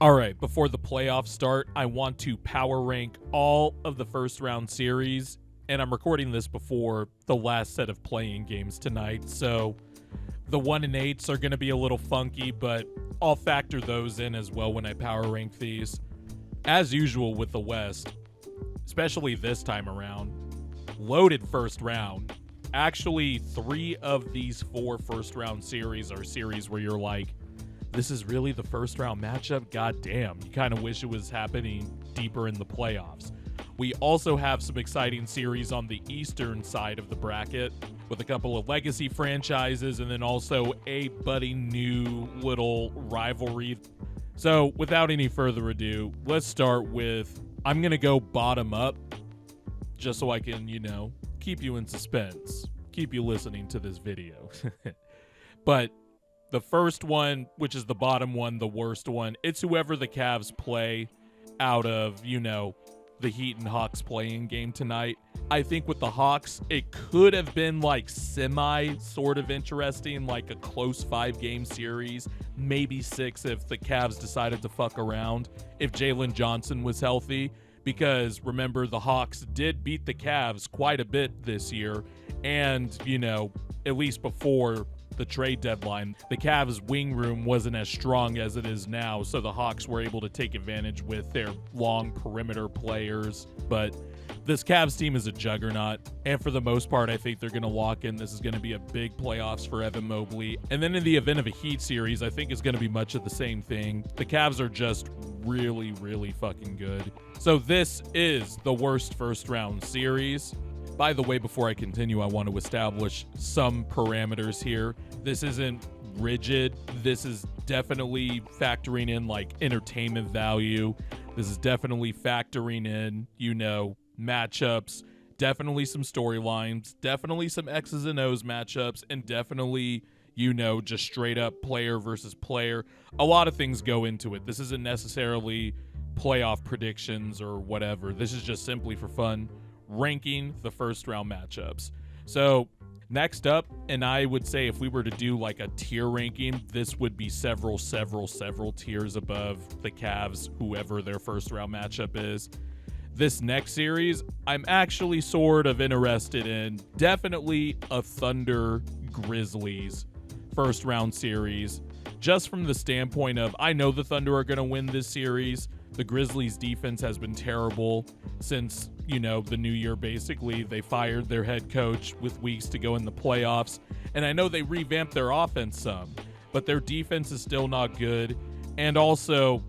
All right, before the playoffs start, I want to power rank all of the first round series, and I'm recording this before the last set of playing games tonight, so the 1 and 8s are going to be a little funky, but I'll factor those in as well when I power rank these. As usual with the West, especially this time around, loaded first round. Actually, 3 of these 4 first round series are series where you're like, this is really the first round matchup? God damn, you kind of wish it was happening deeper in the playoffs. We also have some exciting series on the eastern side of the bracket with a couple of legacy franchises and then also a budding new little rivalry. So without any further ado, let's start with, I'm going to go bottom up just so I can, keep you in suspense, keep you listening to this video. But the first one, which is the bottom one, the worst one, it's whoever the Cavs play out of, the Heat and Hawks playing game tonight. I think with the Hawks, it could have been like semi sort of interesting, like a close 5-game series, maybe 6 if the Cavs decided to fuck around, if Jalen Johnson was healthy. Because remember, the Hawks did beat the Cavs quite a bit this year. And, at least before the trade deadline, the Cavs wing room wasn't as strong as it is now, so the Hawks were able to take advantage with their long perimeter players. But this Cavs team is a juggernaut, and for the most part, I think they're going to lock in. This is going to be a big playoffs for Evan Mobley. And then in the event of a Heat series, I think it's going to be much of the same thing. The Cavs are just really, really fucking good. So this is the worst first round series. By the way, before I continue, I want to establish some parameters here. This isn't rigid. This is definitely factoring in like entertainment value. This is definitely factoring in, matchups, definitely some storylines, definitely some X's and O's matchups, and definitely, just straight up player versus player. A lot of things go into it. This isn't necessarily playoff predictions or whatever. This is just simply for fun, ranking the first round matchups. So next up, and I would say if we were to do like a tier ranking, this would be several tiers above the Cavs, whoever their first round matchup is. This next series, I'm actually sort of interested in. Definitely a Thunder Grizzlies first round series, just from the standpoint of, I know the Thunder are going to win this series. The Grizzlies defense has been terrible since, the new year, basically. They fired their head coach with weeks to go in the playoffs. And I know they revamped their offense some, but their defense is still not good. And also,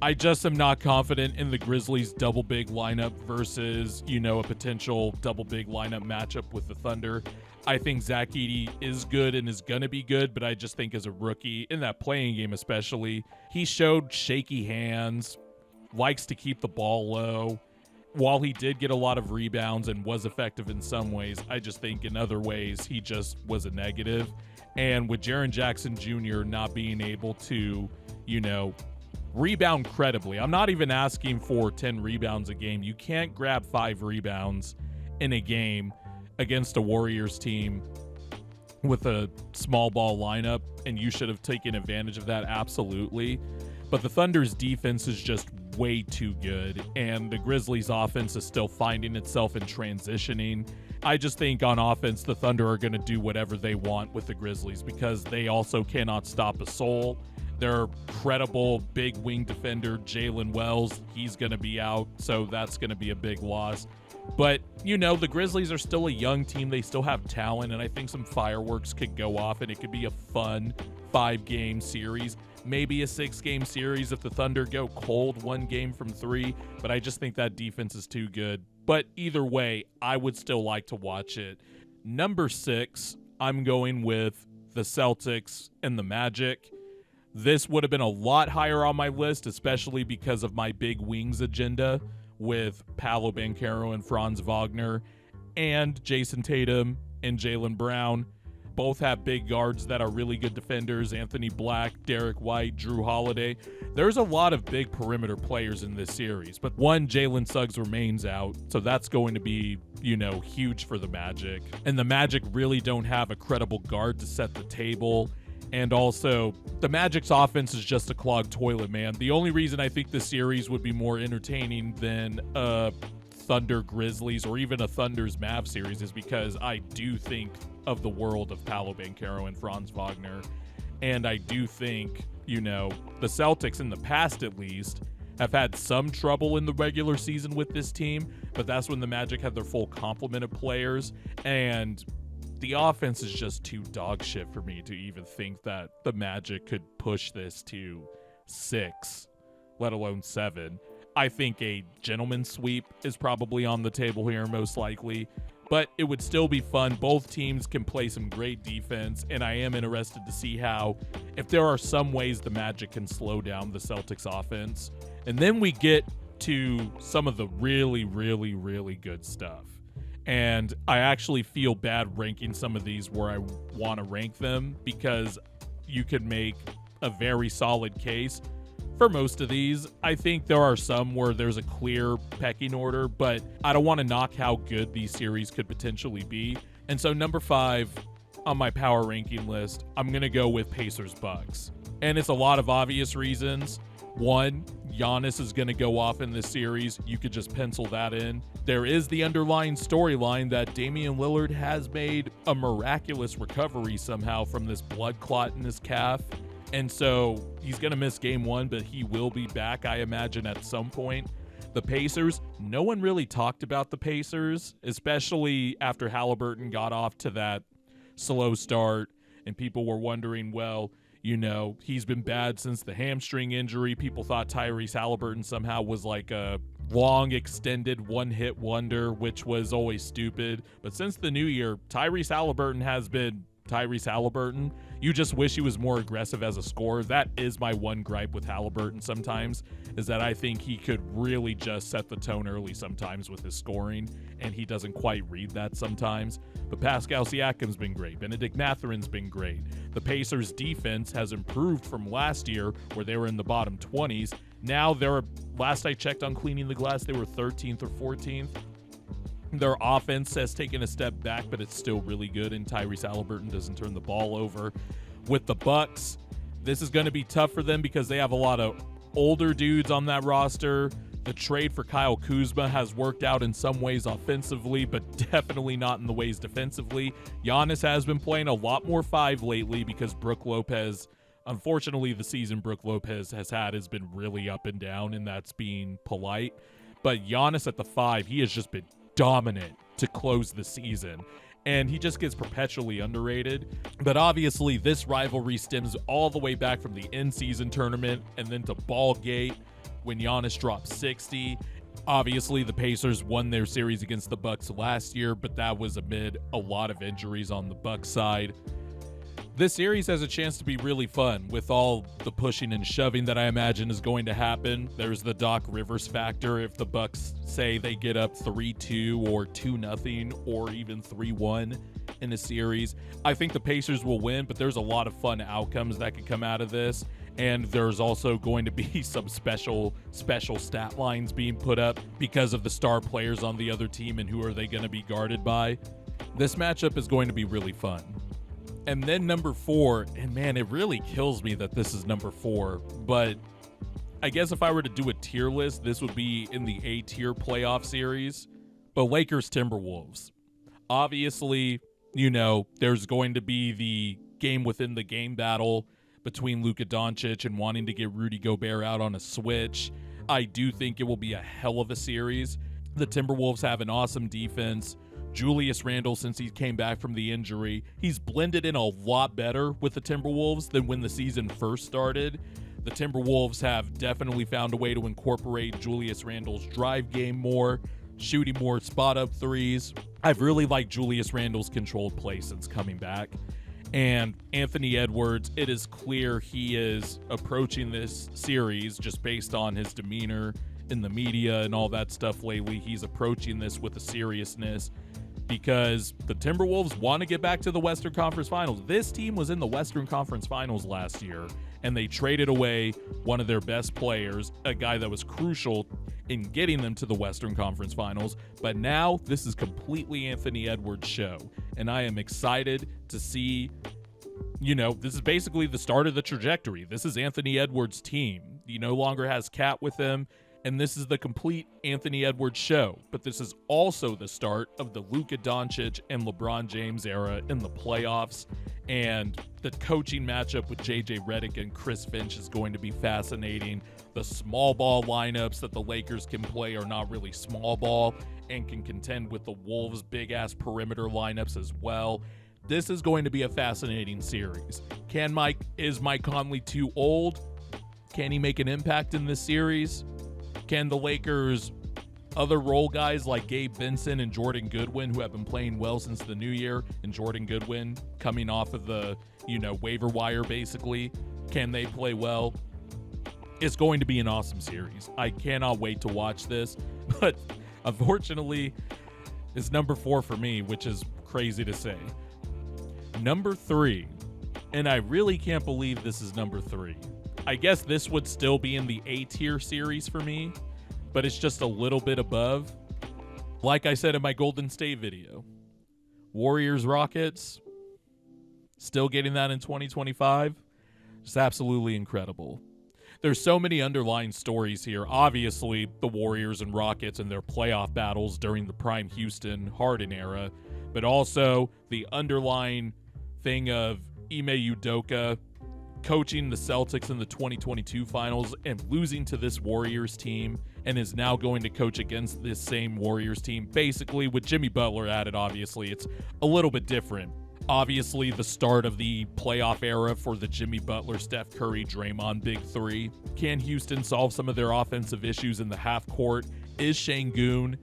I just am not confident in the Grizzlies double big lineup versus, a potential double big lineup matchup with the Thunder. I think Zach Edey is good and is going to be good, but I just think as a rookie, in that playing game especially, he showed shaky hands, likes to keep the ball low. While he did get a lot of rebounds and was effective in some ways, I just think in other ways he just was a negative. And with Jaren Jackson Jr. not being able to, rebound credibly, I'm not even asking for 10 rebounds a game. You can't grab 5 rebounds in a game against a Warriors team with a small ball lineup, and you should have taken advantage of that, absolutely. But the Thunder's defense is just way too good, and the Grizzlies' offense is still finding itself and transitioning. I just think on offense, the Thunder are going to do whatever they want with the Grizzlies because they also cannot stop a soul. Their credible big wing defender, Jalen Wells, he's going to be out, so that's going to be a big loss. But, the Grizzlies are still a young team. They still have talent, and I think some fireworks could go off, and it could be a fun 5-game series. Maybe a 6-game series if the Thunder go cold 1 game from 3, but I just think that defense is too good. But either way, I would still like to watch it. Number 6, I'm going with the Celtics and the Magic. This would have been a lot higher on my list, especially because of my big wings agenda with Paolo Banchero and Franz Wagner, and Jason Tatum and Jaylen Brown. Both have big guards that are really good defenders. Anthony Black, Derek White, Drew Holiday. There's a lot of big perimeter players in this series, but one, Jalen Suggs remains out, so that's going to be, huge for the Magic. And the Magic really don't have a credible guard to set the table. And also, the Magic's offense is just a clogged toilet, man. The only reason I think this series would be more entertaining than a Thunder Grizzlies or even a Thunder's Mavs series is because I do think of the world of Paolo Banchero and Franz Wagner. And I do think, the Celtics in the past at least have had some trouble in the regular season with this team, but that's when the Magic had their full complement of players, and the offense is just too dog shit for me to even think that the Magic could push this to 6, let alone 7. I think a gentleman's sweep is probably on the table here, most likely, but it would still be fun. Both teams can play some great defense, and I am interested to see if there are some ways the Magic can slow down the Celtics offense. And then we get to some of the really, really, really good stuff. And I actually feel bad ranking some of these where I want to rank them because you could make a very solid case for most of these. I think there are some where there's a clear pecking order, but I don't want to knock how good these series could potentially be. And so number 5 on my power ranking list, I'm going to go with Pacers-Bucks. And it's a lot of obvious reasons. One, Giannis is going to go off in this series. You could just pencil that in. There is the underlying storyline that Damian Lillard has made a miraculous recovery somehow from this blood clot in his calf. And so he's going to miss game 1, but he will be back, I imagine, at some point. The Pacers, no one really talked about the Pacers, especially after Halliburton got off to that slow start. And people were wondering, well, he's been bad since the hamstring injury. People thought Tyrese Halliburton somehow was like a long extended one-hit wonder, which was always stupid. But since the new year, Tyrese Halliburton has been Tyrese Halliburton. You just wish he was more aggressive as a scorer. That is my one gripe with Halliburton sometimes, is that I think he could really just set the tone early sometimes with his scoring, and he doesn't quite read that sometimes. But Pascal Siakam's been great. Benedict Mathurin's been great. The Pacers' defense has improved from last year, where they were in the bottom 20s. Now last I checked on Cleaning the Glass, they were 13th or 14th. Their offense has taken a step back, but it's still really good, and Tyrese Halliburton doesn't turn the ball over. With the Bucks, this is going to be tough for them because they have a lot of older dudes on that roster. The trade for Kyle Kuzma has worked out in some ways offensively, but definitely not in the ways defensively. Giannis has been playing a lot more 5 lately because Brook Lopez, unfortunately, the season Brook Lopez has had has been really up and down, and that's being polite. But Giannis at the 5, he has just been dominant to close the season, and he just gets perpetually underrated. But obviously this rivalry stems all the way back from the in-season tournament and then to Ballgate when Giannis dropped 60. Obviously the Pacers won their series against the Bucks last year, but that was amid a lot of injuries on the Bucks side. This series has a chance to be really fun with all the pushing and shoving that I imagine is going to happen. There's the Doc Rivers factor if the Bucks say they get up 3-2 or 2-0 or even 3-1 in a series. I think the Pacers will win, but there's a lot of fun outcomes that could come out of this. And there's also going to be some special stat lines being put up because of the star players on the other team and who are they going to be guarded by. This matchup is going to be really fun. And then number 4, and man, it really kills me that this is number 4, but I guess if I were to do a tier list, this would be in the A-tier playoff series. But Lakers Timberwolves. Obviously, there's going to be the game within the game battle between Luka Doncic and wanting to get Rudy Gobert out on a switch. I do think it will be a hell of a series. The Timberwolves have an awesome defense. Julius Randle, since he came back from the injury, he's blended in a lot better with the Timberwolves than when the season first started. The Timberwolves have definitely found a way to incorporate Julius Randle's drive game more, shooting more spot-up threes. I've really liked Julius Randle's controlled play since coming back. And Anthony Edwards, it is clear he is approaching this series just based on his demeanor in the media and all that stuff lately. He's approaching this with a seriousness because the Timberwolves want to get back to the Western Conference Finals. This team was in the Western Conference Finals last year, and they traded away one of their best players, a guy that was crucial in getting them to the Western Conference Finals. But now this is completely Anthony Edwards' show, and I am excited to see this is basically the start of the trajectory. This is Anthony Edwards' team. He no longer has Cat with him, and this is the complete Anthony Edwards show. But this is also the start of the Luka Doncic and LeBron James era in the playoffs, and the coaching matchup with JJ Redick and Chris Finch is going to be fascinating. The small ball lineups that the Lakers can play are not really small ball and can contend with the Wolves' big-ass perimeter lineups as well. This is going to be a fascinating series. Is Mike Conley too old? Can he make an impact in this series? Can the Lakers' other role guys like Gabe Vincent and Jordan Goodwin, who have been playing well since the new year, and Jordan Goodwin coming off of the, waiver wire basically, can they play well? It's going to be an awesome series. I cannot wait to watch this, but unfortunately, it's number 4 for me, which is crazy to say. Number 3, and I really can't believe this is number 3. I guess this would still be in the A-tier series for me, but it's just a little bit above. Like I said in my Golden State video, Warriors-Rockets, still getting that in 2025, just absolutely incredible. There's so many underlying stories here. Obviously, the Warriors and Rockets and their playoff battles during the prime Houston Harden era, but also the underlying thing of Ime Udoka coaching the Celtics in the 2022 finals and losing to this Warriors team, and is now going to coach against this same Warriors team, basically with Jimmy Butler added. Obviously, it's a little bit different. Obviously, the start of the playoff era for the Jimmy Butler, Steph Curry, Draymond Big Three. Can Houston solve some of their offensive issues in the half court? Is Şengün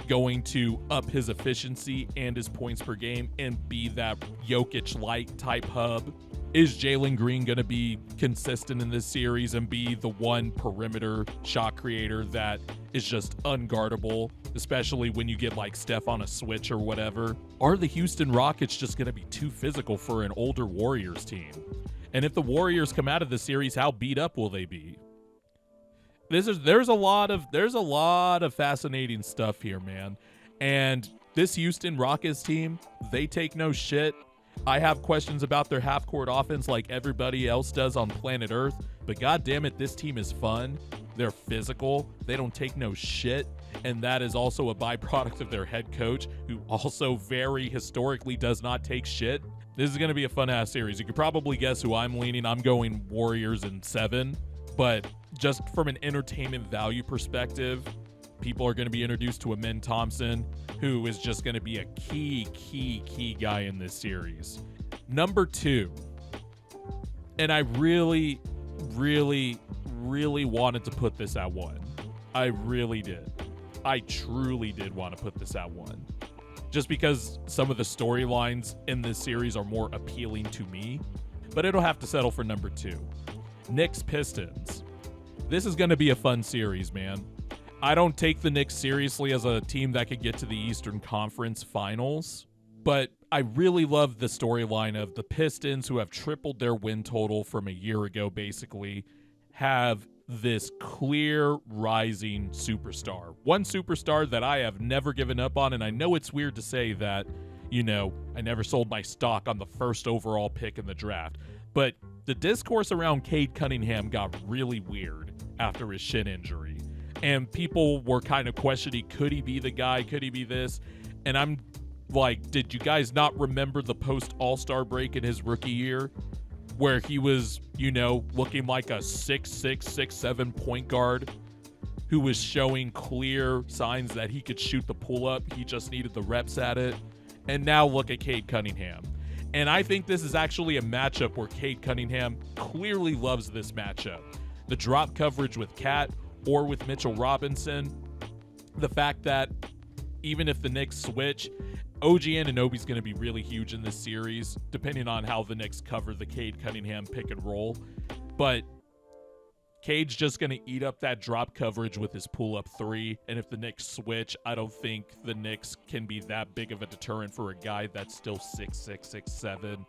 going to up his efficiency and his points per game and be that Jokic-like type hub? Is Jalen Green going to be consistent in this series and be the one perimeter shot creator that is just unguardable, especially when you get like Steph on a switch or whatever? Are the Houston Rockets just going to be too physical for an older Warriors team? And if the Warriors come out of the series, how beat up will they be? There's a lot of fascinating stuff here, man. And this Houston Rockets team, they take no shit. I have questions about their half-court offense like everybody else does on planet Earth, but god damn it, this team is fun. They're physical. They don't take no shit, and that is also a byproduct of their head coach, who also very historically does not take shit. This is going to be a fun-ass series. You could probably guess who I'm leaning. I'm going Warriors in 7, but just from an entertainment value perspective, people are going to be introduced to Amen Thompson, who is just going to be a key guy in this series. Number 2, and I really wanted to put this at 1. I really did. I truly did want to put this at 1. Just because some of the storylines in this series are more appealing to me, but it'll have to settle for number 2. Knicks Pistons. This is going to be a fun series, man. I don't take the Knicks seriously as a team that could get to the Eastern Conference Finals, but I really love the storyline of the Pistons, who have tripled their win total from a year ago, basically, have this clear rising superstar. One superstar that I have never given up on, and I know it's weird to say that, I never sold my stock on the first overall pick in the draft, but the discourse around Cade Cunningham got really weird after his shin injury. And people were kind of questioning, could he be the guy? Could he be this? And I'm like, did you guys not remember the post-All-Star break in his rookie year where he was, looking like a 6'6", 6'7" point guard who was showing clear signs that he could shoot the pull-up. He just needed the reps at it. And now look at Cade Cunningham. And I think this is actually a matchup where Cade Cunningham clearly loves this matchup. The drop coverage with Cat or with Mitchell Robinson, the fact that even if the Knicks switch, OG Anunoby's going to be really huge in this series, depending on how the Knicks cover the Cade Cunningham pick and roll. But Cade's just going to eat up that drop coverage with his pull-up 3, and if the Knicks switch, I don't think the Knicks can be that big of a deterrent for a guy that's still 6'6", 6'7".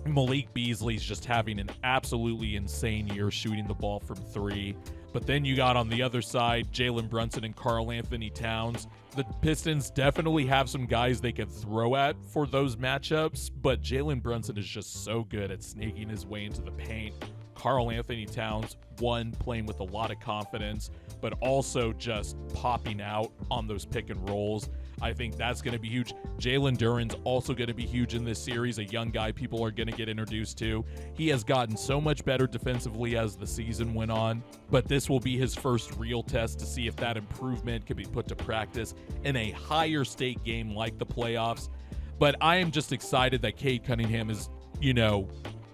Malik Beasley's just having an absolutely insane year shooting the ball from three. But then you got on the other side, Jalen Brunson and Karl Anthony Towns. The Pistons definitely have some guys they could throw at for those matchups, but Jalen Brunson is just so good at snaking his way into the paint. Karl Anthony Towns, one, playing with a lot of confidence, but also just popping out on those pick and rolls. I think that's going to be huge. Jalen Duren's also going to be huge in this series, a young guy people are going to get introduced to. He has gotten so much better defensively as the season went on, but this will be his first real test to see if that improvement can be put to practice in a higher stake game like the playoffs. But I am just excited that Cade Cunningham is,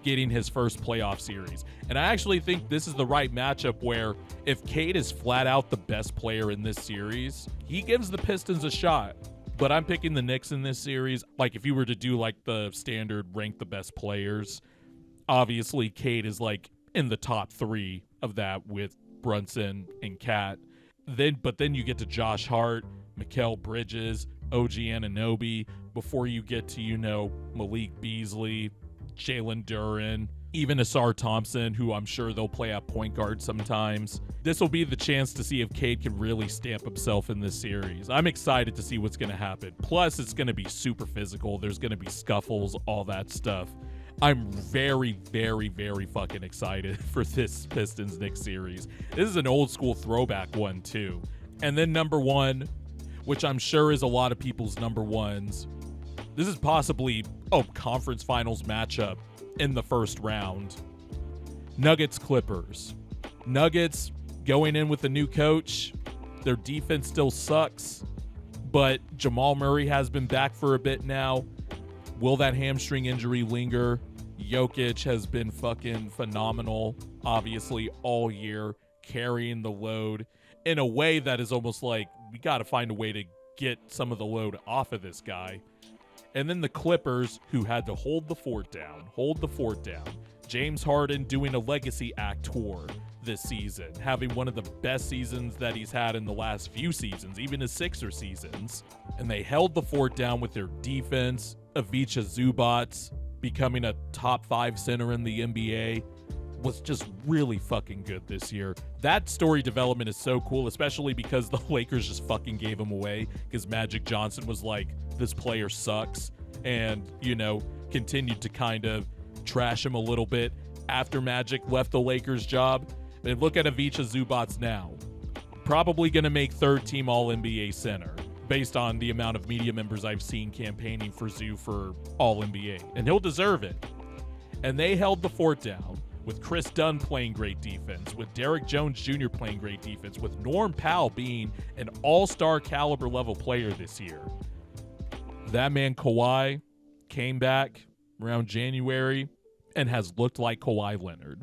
getting his first playoff series. And I actually think this is the right matchup where if Cade is flat out the best player in this series, he gives the Pistons a shot. But I'm picking the Knicks in this series. Like if you were to do like the standard rank the best players, obviously Cade is like in the top 3 of that with Brunson and Cat. But then you get to Josh Hart, Mikal Bridges, OG Anunoby, before you get to, Malik Beasley, Jalen Duren, even Asar Thompson, who I'm sure they'll play at point guard sometimes. This will be the chance to see if Cade can really stamp himself in this series. I'm excited to see what's going to happen. Plus, it's going to be super physical. There's going to be scuffles, all that stuff. I'm very, very, very fucking excited for this Pistons-Knicks series. This is an old school throwback one, too. And then number 1, which I'm sure is a lot of people's number ones. This is possibly a conference finals matchup in the first round. Nuggets-Clippers. Nuggets going in with a new coach. Their defense still sucks, but Jamal Murray has been back for a bit now. Will that hamstring injury linger? Jokic has been fucking phenomenal, obviously, all year, carrying the load in a way that is almost like we got to find a way to get some of the load off of this guy. And then the Clippers, who had to hold the fort down. James Harden doing a legacy act tour this season, having one of the best seasons that he's had in the last few seasons, even his Sixer seasons. And they held the fort down with their defense. Ivica Zubac becoming a top 5 center in the NBA was just really fucking good this year. That story development is so cool, especially because the Lakers just fucking gave him away because Magic Johnson was like, this player sucks, and, continued to kind of trash him a little bit after Magic left the Lakers job. And look at Ivica Zubac now. Probably going to make third-team All-NBA center based on the amount of media members I've seen campaigning for Zoo for All-NBA. And he'll deserve it. And they held the fort down with Chris Dunn playing great defense, with Derrick Jones Jr. playing great defense, with Norm Powell being an all-star caliber level player this year. That man Kawhi came back around January and has looked like Kawhi Leonard.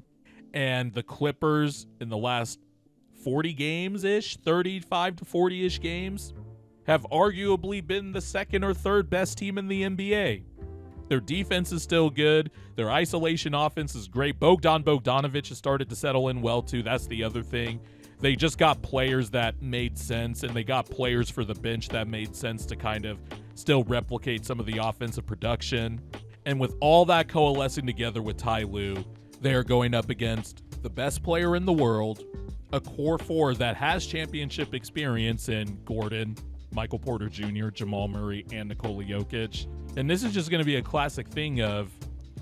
And the Clippers in the last 40 games-ish, 35 to 40-ish games, have arguably been the second or third best team in the NBA. Their defense is still good. Their isolation offense is great. Bogdan Bogdanovic has started to settle in well, too. That's the other thing. They just got players that made sense, and they got players for the bench that made sense to kind of still replicate some of the offensive production. And with all that coalescing together with Ty Lue, they are going up against the best player in the world, a core 4 that has championship experience in Gordon, Michael Porter Jr., Jamal Murray, and Nikola Jokic. And this is just going to be a classic thing of,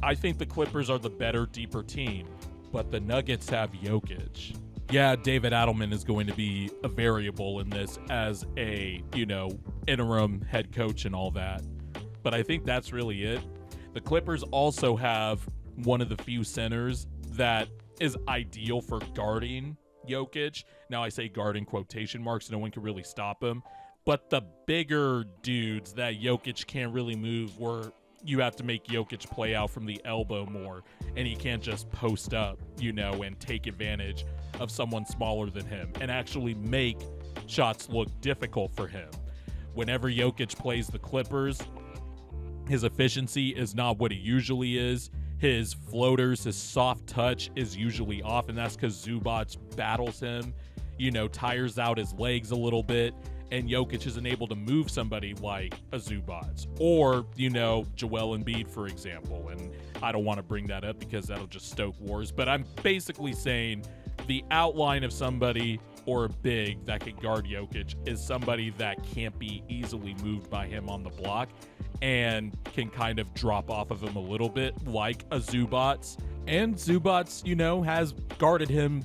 I think the Clippers are the better, deeper team, but the Nuggets have Jokic. Yeah, David Adelman is going to be a variable in this as a, interim head coach and all that. But I think that's really it. The Clippers also have one of the few centers that is ideal for guarding Jokic. Now I say guard in quotation marks, no one can really stop him. But the bigger dudes that Jokic can't really move, where you have to make Jokic play out from the elbow more, and he can't just post up, and take advantage of someone smaller than him and actually make shots look difficult for him. Whenever Jokic plays the Clippers, his efficiency is not what it usually is. His floaters, his soft touch is usually off, and that's because Zubac battles him, tires out his legs a little bit, and Jokic isn't able to move somebody like a Zubac or, Joel Embiid, for example. And I don't want to bring that up because that'll just stoke wars, but I'm basically saying the outline of somebody or a big that can guard Jokic is somebody that can't be easily moved by him on the block and can kind of drop off of him a little bit, like a Zubac. And Zubac, has guarded him,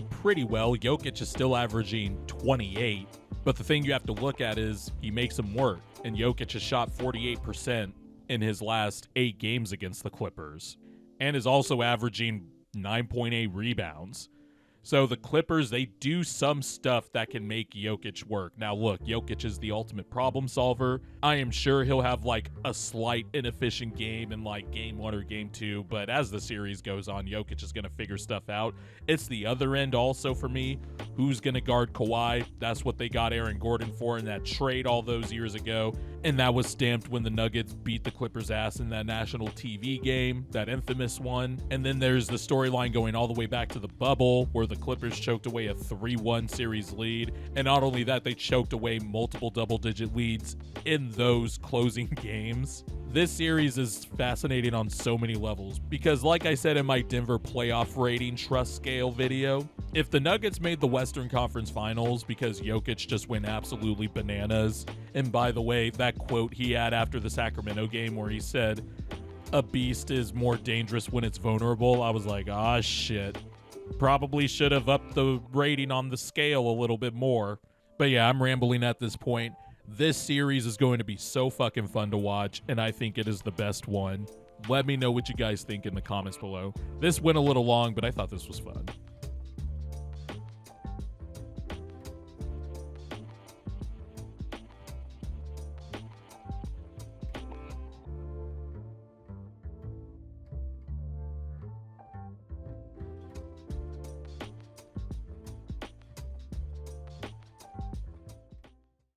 pretty well. Jokic is still averaging 28. But the thing you have to look at is he makes him work. And Jokic has shot 48% in his last 8 games against the Clippers. And is also averaging 9.8 rebounds. So the Clippers, they do some stuff that can make Jokic work. Now look, Jokic is the ultimate problem solver. I am sure he'll have like a slight inefficient game in like game 1 or game 2, but as the series goes on, Jokic is going to figure stuff out. It's the other end also for me. Who's going to guard Kawhi? That's what they got Aaron Gordon for in that trade all those years ago. And that was stamped when the Nuggets beat the Clippers' ass in that national TV game, that infamous one. And then there's the storyline going all the way back to the bubble where the Clippers choked away a 3-1 series lead. And not only that, they choked away multiple double-digit leads in those closing games. This series is fascinating on so many levels because, like I said in my Denver playoff rating trust scale video, if the Nuggets made the Western Conference Finals because Jokic just went absolutely bananas, and by the way, that quote he had after the Sacramento game where he said, "A beast is more dangerous when it's vulnerable," I was like, ah, shit. Probably should have upped the rating on the scale a little bit more. But yeah, I'm rambling at this point. This series is going to be so fucking fun to watch, and I think it is the best one. Let me know what you guys think in the comments below. This went a little long, but I thought this was fun.